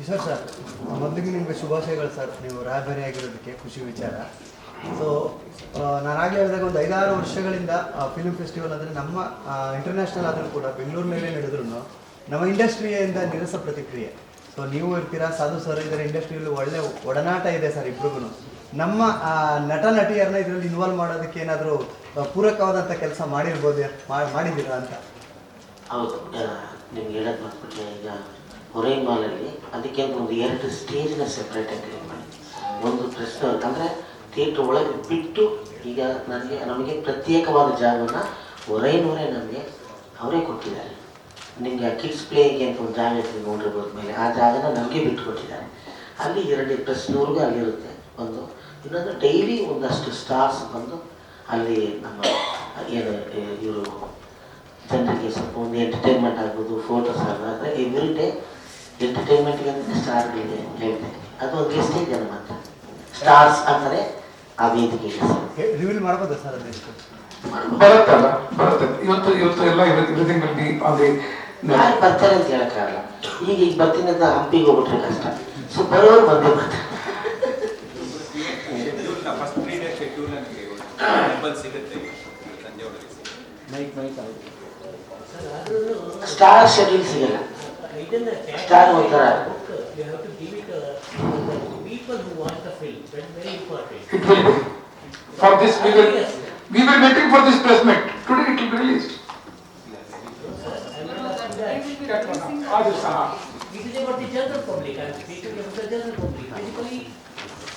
Kishore sir, ಮೊದಲಿಗೆ ನಿಮಗೆ ಶುಭಾಶಯಗಳು ಸರ್. ನೀವು ರಾಯಭಾರಿಯಾಗಿರೋದಕ್ಕೆ ಖುಷಿ ವಿಚಾರ. ಸೊ ನಾನಾಗಲೇ ಹೇಳಿದಾಗ ಒಂದು 5-6 ವರ್ಷಗಳಿಂದ ಫಿಲ್ಮ್ ಫೆಸ್ಟಿವಲ್ ಅಂದರೆ ನಮ್ಮ ಇಂಟರ್ನ್ಯಾಷನಲ್ ಆದರೂ ಕೂಡ ಬೆಂಗಳೂರಿನಲ್ಲೇ ನಡೆದ್ರು ನಮ್ಮ ಇಂಡಸ್ಟ್ರಿಯಿಂದ ನಿರಸ ಪ್ರತಿಕ್ರಿಯೆ. ಸೊ ನೀವು ಇರ್ತೀರಾ, ಸಾಧು ಸರ್ ಇದ್ದಾರೆ, ಇಂಡಸ್ಟ್ರಿಯಲ್ಲಿ ಒಳ್ಳೆ ಒಡನಾಟ ಇದೆ ಸರ್ ಇಬ್ರಿಗೂ. ನಮ್ಮ ನಟ ನಟಿಯರನ್ನ ಇದರಲ್ಲಿ ಇನ್ವಾಲ್ವ್ ಮಾಡೋದಕ್ಕೆ ಏನಾದರೂ ಪೂರಕವಾದಂಥ ಕೆಲಸ ಮಾಡಿದ್ದೀರಾ ಅಂತ? ಹೌದು, ನಿಮ್ಗೆ ಹೇಳೋದು ಬಂದ್ಬಿಟ್ರೆ ಈಗ ಹೊರೈ ಮಾಲಲ್ಲಿ ಅದಕ್ಕೆ ಒಂದು 2 ಸ್ಟೇಜ್ನ ಸೆಪ್ರೇಟಾಗಿ ಕ್ರಿಯೇಟ್ ಮಾಡಿ, ಒಂದು ಪ್ರೆಸ್ ಅಂದರೆ ಥಿಯೇಟ್ರ್ ಒಳಗೆ ಬಿಟ್ಟು ಈಗ ನಮಗೆ ಪ್ರತ್ಯೇಕವಾದ ಜಾಗವನ್ನು ಹೊರೈನವರೇ ನಮಗೆ ಅವರೇ ಕೊಟ್ಟಿದ್ದಾರೆ. ನಿಮಗೆ ಕಿಡ್ಸ್ ಪ್ಲೇಗೆ ಅಂತ ಒಂದು ಜಾಗ ಇರ್ತದೆ ನೋಡಿರ್ಬೋದು ಮೇಲೆ, ಆ ಜಾಗನ ನಮಗೆ ಬಿಟ್ಟು ಕೊಟ್ಟಿದ್ದಾರೆ. ಅಲ್ಲಿ 2 ಪ್ರೆಸ್ನವ್ರಿಗೂ ಅಲ್ಲಿರುತ್ತೆ ಒಂದು. ಇನ್ನೊಂದು ಡೈಲಿ ಒಂದಷ್ಟು ಸ್ಟಾರ್ಸ್ ಬಂದು ಅಲ್ಲಿ ನಮ್ಮ ಏನು ಇವರು ಜನರಿಗೆ ಸ್ವಲ್ಪ ಒಂದು ಎಂಟರ್ಟೈನ್ಮೆಂಟ್ ಆಗ್ಬೋದು, ಫೋಟೋಸ್ ಆಗ್ಬೋದು. ಆದರೆ ಎವ್ರಿ ಡೇ ಎಂಟರ್ಟೈನ್ಮೆಂಟ್ಗೆ ಅಂತ ಸ್ಟಾರ್ಗಳಿಗೆ ಹೇಳ್ತೇನೆ, ಅದು ಒಂದು ಗೆಸ್ಟೇಜ್ ಜನ ಮಾತ್ರ ಸ್ಟಾರ್ಸ್ ಅಂತಾರೆ ಆ ವೇದಿಕೆಗೆ. ರಿವೀಲ್ ಮಾಡ್ಬೋದಾ ಸರ್? ಅದೆಷ್ಟು ಬರುತ್ತಲ್ಲ, ಬರುತ್ತೆ. ಇವತ್ತು ಎಲ್ಲ everything will be on the. ಯಾರು ಬರ್ತಾರೆ ಅಂತ ಹೇಳಕ್ಕಾಗಲ್ಲ. ಈಗ ಬರ್ತೀನಿ ಅಂತ ಹಂಪಿಗೆ ಹೋಗ್ಬಿಟ್ರೆ ಕಷ್ಟ. ಸೊ ಬರೋರು ಬಂದೇ ಬರ್ತಾರೆ. ಸ್ಟಾರ್ ಶೆಡ್ಯೂಲ್ ಸಿಗಲ್ಲ. ಸ್ಟಾರ್ ಒಂಥರ It will be. For this we will waiting for this press meet. Today it will be released. It is about the general public. I am speaking about the general public. Basically,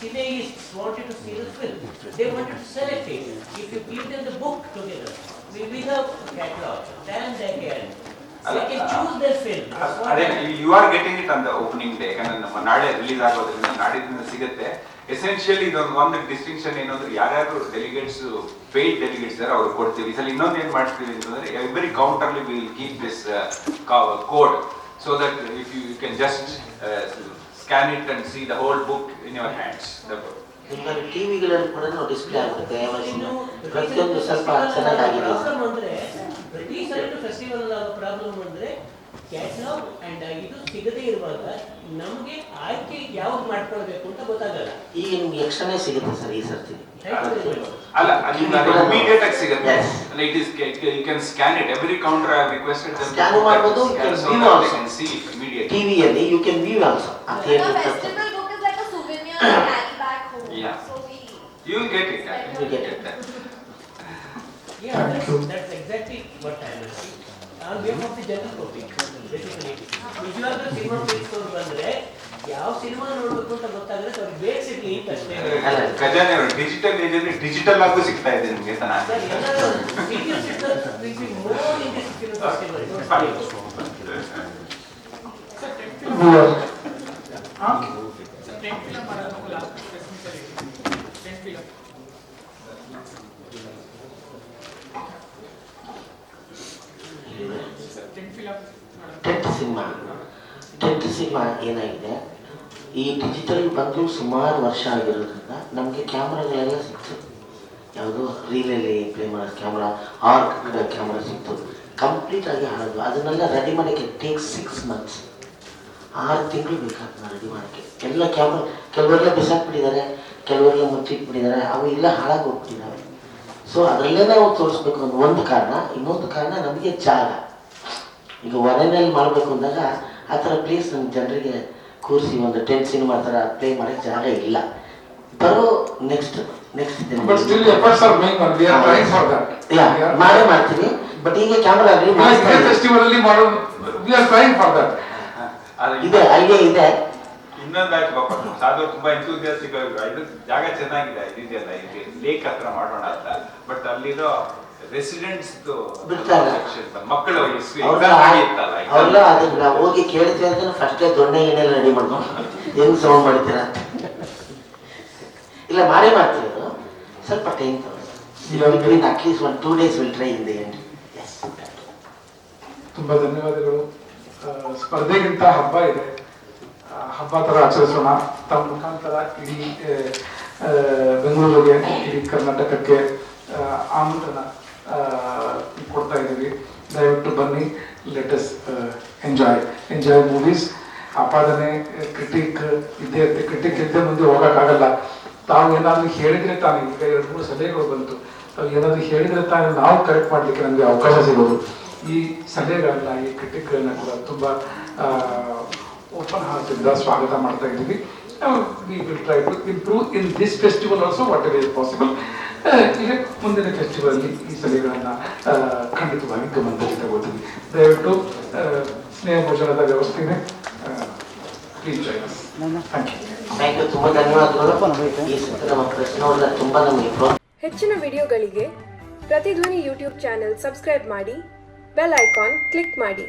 Cine is wanted to see the film. They wanted to select it. If you give them the book together, with the catalog, then they can choose their film. You are getting it on the opening day. ನಮ್ಮ ನಾಳೆ release ಆಗೋದ್ರಿಂದ ನಾಡಿದ್ರಿಂದ ಸಿಗುತ್ತೆ. Essentially ಇದೊಂದು distinction ಏನಂದ್ರೆ ಯಾರ್ಯಾರು delegates paid delegates ಇದ್ದಾರೆ ಅವ್ರು ಕೊಡ್ತೀವಿ. ಈ ಸಲ ಇನ್ನೊಂದು ಏನು ಮಾಡ್ತೀವಿ ಅಂತಂದ್ರೆ ಎವ್ರಿ ಕೌಂಟರ್ಲಿ we will keep this code so that if you can just scan it and see the whole book in your hands. ನಿಮ್ಮಲ್ಲಿ ಟಿವಿಗಳಲ್ಲಿ ಕೂಡ ನಾವು ಡಿಸ್ಪ್ಲೇ ಆಗುತ್ತೆ. ಪ್ರತಿಯೊಂದು ಸ್ವಲ್ಪ ಚೆನ್ನಾಗಿದೆ. ಪ್ರತಿ ಸರಿ ಫೆಸ್ಟಿವಲ್ ಆಗೋ ಪ್ರಾಬ್ಲಮ್ ಅಂದ್ರೆ ಕ್ಯಾಟಲಾಗ್ ಅಂಡ್ ಇದು ಸಿಗದೇ ಇರುವಾಗ ನಮಗೆ ಆಯ್ಕೆ ಯಾವ್ದು ಮಾಡ್ಕೊಳ್ಬೇಕು ಅಂತ ಗೊತ್ತಾಗಲ್ಲ. ಈಗ ನಿಮ್ಗೆ ಎಕ್ಸ್ಟ್ರಾನೇ ಸಿಗುತ್ತೆ ಸರ್ ಈ ಸರ್ತಿ. ಅಲ್ಲ, ಇಮಿಡಿಯೇಟ್ ಆಗಿ ಸಿಗುತ್ತೆ. It is you can scan it. Every counter I requested them scan ಮಾಡಬಹುದು. You can view also. See it immediate. ಟಿವಿಯಲ್ಲಿ ಯು ಕ್ಯಾನ್ ವ್ಯೂ ಆಲ್ಸೋ. ಆ theatre festival book is like a souvenir to carry back home. Yeah. So You will get it. You will get it. Yeah, that's exactly what I am saying. On behalf of the general public, basically, ನಿಜವಾದ cinema ಪ್ರೇಕ್ಷಕರು ಬಂದ್ರೆ ಯಾವ cinema ನೋಡ್ಬೇಕು ಅಂತ ಗೊತ್ತಾದ್ರೆ ಅವ್ರಿಗೆ base ಇರ್ಲಿ ಅಷ್ಟೇ. ಖಜಾನೆ ಅವರು ಡಿಜಿಟಲ್ ಏಜ್ ಅಲ್ಲಿ ಡಿಜಿಟಲ್ ಆಗು ಸಿಗ್ತಾ ಇದೆ ನಿಮಗೆ ತಾನ. ಟೆಂಟ್ ಸಿನಿಮಾ ಏನಾಗಿದೆ, ಈ ಡಿಜಿಟಲ್ ಬಂದು ಸುಮಾರು ವರ್ಷ ಆಗಿರೋದ್ರಿಂದ ನಮಗೆ ಕ್ಯಾಮ್ರಾಗಳೆಲ್ಲ ಸಿಕ್ತು. ಯಾವುದು ರೀಲಲ್ಲಿ ಪ್ಲೇ ಮಾಡೋ ಕ್ಯಾಮ್ರಾ, ಆರ್ಕ್ ಕ್ಯಾಮ್ರಾ ಸಿಕ್ತು. ಕಂಪ್ಲೀಟ್ ಆಗಿ ಹಾಳೋದು. ಅದನ್ನೆಲ್ಲ ರೆಡಿ ಮಾಡೋಕ್ಕೆ ಟೇಕ್ 6 months, 6 ತಿಂಗಳು ಬೇಕಾಗ್ತದೆ ರೆಡಿ ಮಾಡೋಕ್ಕೆ. ಎಲ್ಲ ಕ್ಯಾಮ್ರಾ ಕೆಲವರೆಲ್ಲ ಬಿಸಾಕ್ಬಿಟ್ಟಿದ್ದಾರೆ, ಕೆಲವರೆಲ್ಲ ಮುಚ್ಚಿಟ್ಬಿಟ್ಟಿದ್ದಾರೆ, ಅವು ಎಲ್ಲ ಹಾಳಾಗಿ ಹೋಗ್ಬಿಟ್ಟಿದ್ದಾವೆ. ಸೊ ಅದರಲ್ಲೇ ನಾವು ತೋರಿಸ್ಬೇಕು ಅನ್ನೋ ಒಂದು ಕಾರಣ. ಇನ್ನೊಂದು ಕಾರಣ ನಮಗೆ ಜಾಗ. ಈಗ ಹೊರನಲ್ಲಿ ಮಾಡಬೇಕು ಅಂದಾಗ ಆ ಥರ ಪ್ಲೇಸ್ ನಮ್ಮ ಜನರಿಗೆ ಕೂರಿಸಿ ಒಂದು ಟೆಂಟ್ ಸಿನಿಮಾ ಥರ ಪ್ಲೇ ಮಾಡೋಕ್ಕೆ ಜಾಗ ಇಲ್ಲ. ಬರೋ ನೆಕ್ಸ್ಟ್ ಮಾಡೇ ಮಾಡ್ತೀವಿ. ಬಟ್ ಈಗ ಕ್ಯಾಮ್ರಾ ಇದೆ, ಐಡಿಯಾ ಇದೆ. ಇನ್ನೊಂದಾಯ್ತು ಪಾಪ ಸಾಧು ತುಂಬಾ ಎಂತೂಸಿಯಾಸ್ಟಿಕ್ ಇದು ಜಾಗ ಚೆನ್ನಾಗಿದೆ, ಇದೆಯಲ್ಲ ಇಲ್ಲಿ ಲೇಕ್ ಹತ್ರ ಮಾಡೋಣ ಅಂತ. ಬಟ್ ಅಲ್ಲಿರೋ ರೆಸಿಡೆಂಟ್ಸ್ ಮಕ್ಕಳು ಅವರೆಲ್ಲ ಅದನ್ನ ನಾವು ಹೋಗಿ ಕೇಳ್ತೀವಿ ಅಂತ ಫಸ್ಟೇ ದೊಣ್ಣೆ ಎಣ್ಣೆಲ್ಲ ರೆಡಿ ಮಾಡ್ಕೊಂಡು ಹೆಂಗ್ ಸೌಂಡ್ ಮಾಡ್ತೀರಾ ಇಲ್ಲ ಮಾಡೇ ಮಾಡ್ತೀವಿ. ಅದು ಸ್ವಲ್ಪ ಟೈಮ್ ತಗೊಳ್ಳಿ. At least 1-2 days will try in the end. ತುಂಬಾ ಧನ್ಯವಾದಗಳು. ಸ್ಪರ್ಧೆಗಿಂತ ಹಬ್ಬ ಇದೆ, ಹಬ್ಬ ಥರ ಆಚರಿಸೋಣ. ತಮ್ಮ ಮುಖಾಂತರ ಇಡೀ ಬೆಂಗಳೂರಿಗೆ, ಇಡೀ ಕರ್ನಾಟಕಕ್ಕೆ ಆಮಂತ್ರಣ ಕೊಡ್ತಾ ಇದ್ದೀವಿ. ದಯವಿಟ್ಟು ಬನ್ನಿ, ಲೆಟ್ ಅಸ್ ಎಂಜಾಯ್ ಮೂವೀಸ್. ಆಪಾದನೆ ಕ್ರಿಟಿಕ್ ಇದ್ದೇ ಇರುತ್ತೆ. ಕ್ರಿಟಿಕ್ ಇದ್ದೇ ಮುಂದೆ ಹೋಗೋಕ್ಕಾಗಲ್ಲ. ತಾವು ಏನಾದರೂ ಹೇಳಿದರೆ ತಾನು, ಈಗ 2-3 ಸಲಹೆಗಳು ಬಂತು, ತಾವು ಏನಾದರೂ ಹೇಳಿದರೆ ತಾನು ನಾವು ಕರೆಕ್ಟ್ ಮಾಡಲಿಕ್ಕೆ ನಮಗೆ ಅವಕಾಶ ಸಿಗೋದು. ಈ ಸಲಹೆಗಳನ್ನ, ಈ ಕ್ರಿಟಿಕ್ಗಳನ್ನ ಕೂಡ ತುಂಬ ಓಪನ್ ಹಾರ್ಟಿಂದ ಸ್ವಾಗತ ಮಾಡ್ತಾ ಇದ್ದೀವಿ. We will try to improve in this festival also whatever is possible. ಈಗ ಮುಂದಿನ ಫೆಸ್ಟಿವಲಲ್ಲಿ ಈ ಸಲಹೆಗಳನ್ನು ಖಂಡಿತವಾಗಿ ಗಮನದಲ್ಲಿ ತಗೋತೀವಿ. ದಯವಿಟ್ಟು ಸ್ನೇಹ ಭೋಜನದ ವ್ಯವಸ್ಥೆ ಇದೆ. Please join us. Thank you. Thank you, ತುಂಬ ಧನ್ಯವಾದಗಳು. ಈ ಸತಿ ನಮ್ಮ ಪ್ರಶ್ನೆ ತುಂಬ ನಮಗೆ ಹೆಚ್ಚಿನ ವಿಡಿಯೋಗಳಿಗೆ ಪ್ರತಿಧ್ವನಿ ಯೂಟ್ಯೂಬ್ ಚಾನೆಲ್ ಸಬ್ಸ್ಕ್ರೈಬ್ ಮಾಡಿ, ಬೆಲ್ ಐಕಾನ್ ಕ್ಲಿಕ್ ಮಾಡಿ.